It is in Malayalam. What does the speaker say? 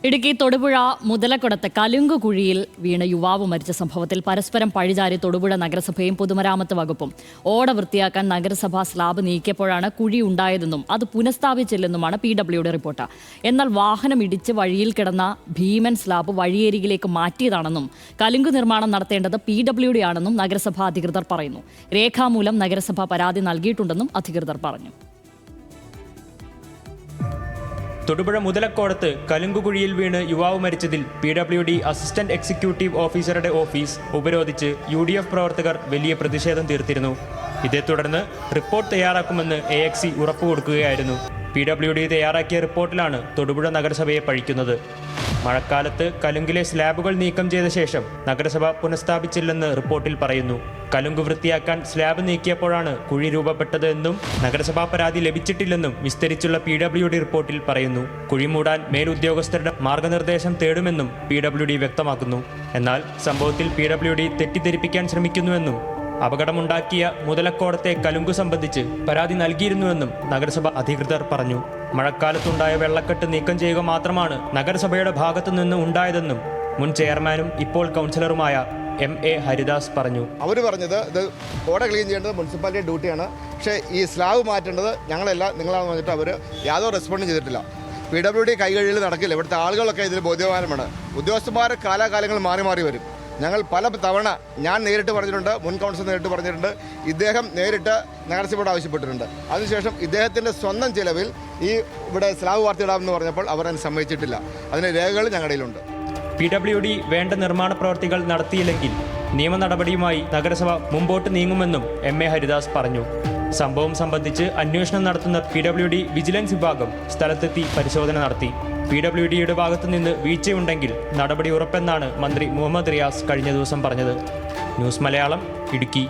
ഇടുക്കി തൊടുപുഴ മുതലക്കൊടത്ത് കലുങ്കുകുഴിയിൽ വീണ യുവാവ് മരിച്ച സംഭവത്തിൽ പരസ്പരം പഴിചാരി തൊടുപുഴ നഗരസഭയും പൊതുമരാമത്ത് വകുപ്പും ഓട വൃത്തിയാക്കാൻ നഗരസഭാ സ്ലാബ് നീക്കിയപ്പോഴാണ് കുഴി ഉണ്ടായതെന്നും അത് പുനഃസ്ഥാപിച്ചില്ലെന്നുമാണ് PWD റിപ്പോർട്ട്. എന്നാൽ വാഹനം ഇടിച്ച് വഴിയിൽ കിടന്ന ഭീമൻ സ്ലാബ് വഴിയരികിലേക്ക് മാറ്റിയതാണെന്നും കലുങ്ക് നിർമ്മാണം നടത്തേണ്ടത് PWD ആണെന്നും നഗരസഭാ അധികൃതർ പറയുന്നു. രേഖാമൂലം നഗരസഭ പരാതി നൽകിയിട്ടുണ്ടെന്നും അധികൃതർ പറഞ്ഞു. തൊടുപുഴ മുതലക്കോടത്ത് കലുങ്കുകുഴിയിൽ വീണ് യുവാവ് മരിച്ചതിൽ PWD അസിസ്റ്റന്റ് എക്സിക്യൂട്ടീവ് ഓഫീസറുടെ ഓഫീസ് ഉപരോധിച്ച് UDF പ്രവർത്തകർ വലിയ പ്രതിഷേധം തീർത്തിരുന്നു. ഇതേ തുടർന്ന് റിപ്പോർട്ട് തയ്യാറാക്കുമെന്ന് AXC ഉറപ്പുകൊടുക്കുകയായിരുന്നു. PWD തയ്യാറാക്കിയ റിപ്പോർട്ടിലാണ് തൊടുപുഴ നഗരസഭയെ പഴിക്കുന്നത്. മഴക്കാലത്ത് കലുങ്കിലെ സ്ലാബുകൾ നീക്കം ചെയ്ത ശേഷം നഗരസഭ പുനഃസ്ഥാപിച്ചില്ലെന്ന് റിപ്പോർട്ടിൽ പറയുന്നു. കലുങ്ക് വൃത്തിയാക്കാൻ സ്ലാബ് നീക്കിയപ്പോഴാണ് കുഴി രൂപപ്പെട്ടത് എന്നും നഗരസഭാ പരാതി ലഭിച്ചിട്ടില്ലെന്നും വിസ്തരിച്ചുള്ള PWD റിപ്പോർട്ടിൽ പറയുന്നു. കുഴി മൂടാൻ മേലുദ്യോഗസ്ഥരുടെ മാർഗനിർദ്ദേശം തേടുമെന്നും PWD വ്യക്തമാക്കുന്നു. എന്നാൽ സംഭവത്തിൽ PWD തെറ്റിദ്ധരിപ്പിക്കാൻ ശ്രമിക്കുന്നുവെന്നും അപകടമുണ്ടാക്കിയ മുതലക്കോടത്തെ കലുങ്കു സംബന്ധിച്ച് പരാതി നൽകിയിരുന്നുവെന്നും നഗരസഭ അധികൃതർ പറഞ്ഞു. മഴക്കാലത്തുണ്ടായ വെള്ളക്കെട്ട് നീക്കം ചെയ്യുക മാത്രമാണ് നഗരസഭയുടെ ഭാഗത്തു നിന്ന് ഉണ്ടായതെന്നും മുൻ ചെയർമാനും ഇപ്പോൾ കൗൺസിലറുമായ MA ഹരിദാസ് പറഞ്ഞു. അവർ പറഞ്ഞത് ഇത് ഓട ക്ലീൻ ചെയ്യേണ്ടത് മുനിസിപ്പാലിറ്റി ഡ്യൂട്ടിയാണ്, പക്ഷേ ഈ സ്ലാബ് മാറ്റേണ്ടത് ഞങ്ങളല്ല നിങ്ങളാണെന്ന് പറഞ്ഞിട്ട് അവർ യാതൊരു റെസ്പോണ്ടും ചെയ്തിട്ടില്ല. PWD കൈകഴിയിൽ നടക്കില്ല. ഇവിടുത്തെ ആളുകളൊക്കെ ഇതിൽ ബോധ്യവാനമാണ്. ഉദ്യോഗസ്ഥന്മാർ കാലാകാലങ്ങൾ മാറി മാറി വരും. ഞങ്ങൾ പല തവണ ഞാൻ നേരിട്ട് പറഞ്ഞിട്ടുണ്ട്, മുൻ കൗൺസിലർ നേരിട്ട് പറഞ്ഞിട്ടുണ്ട്, ഇദ്ദേഹം നേരിട്ട് നഗരസഭയോട് ആവശ്യപ്പെട്ടിട്ടുണ്ട്. അതിനുശേഷം ഇദ്ദേഹത്തിൻ്റെ സ്വന്തം ചിലവിൽ ഈ ഇവിടെ സ്ലാബ് വാർത്തിയിടാമെന്ന് പറഞ്ഞപ്പോൾ അവർ അതിന് സമ്മതിച്ചിട്ടില്ല. അതിന് രേഖകൾ ഞങ്ങളുടെ കയ്യിലുണ്ട്. PWD വേണ്ട നിർമ്മാണ പ്രവർത്തികൾ നടത്തിയില്ലെങ്കിൽ നിയമ നടപടിയുമായി നഗരസഭ മുമ്പോട്ട് നീങ്ങുമെന്നും MA ഹരിദാസ് പറഞ്ഞു. സംഭവം സംബന്ധിച്ച് അന്വേഷണം നടത്തുന്ന PWD വിജിലൻസ് വിഭാഗം സ്ഥലത്തെത്തി പരിശോധന നടത്തി. PWDയുടെ ഭാഗത്തുനിന്ന് വീഴ്ചയുണ്ടെങ്കിൽ നടപടി ഉറപ്പെന്നാണ് മന്ത്രി മുഹമ്മദ് റിയാസ് കഴിഞ്ഞ ദിവസം പറഞ്ഞത്. ന്യൂസ് മലയാളം, ഇടുക്കി.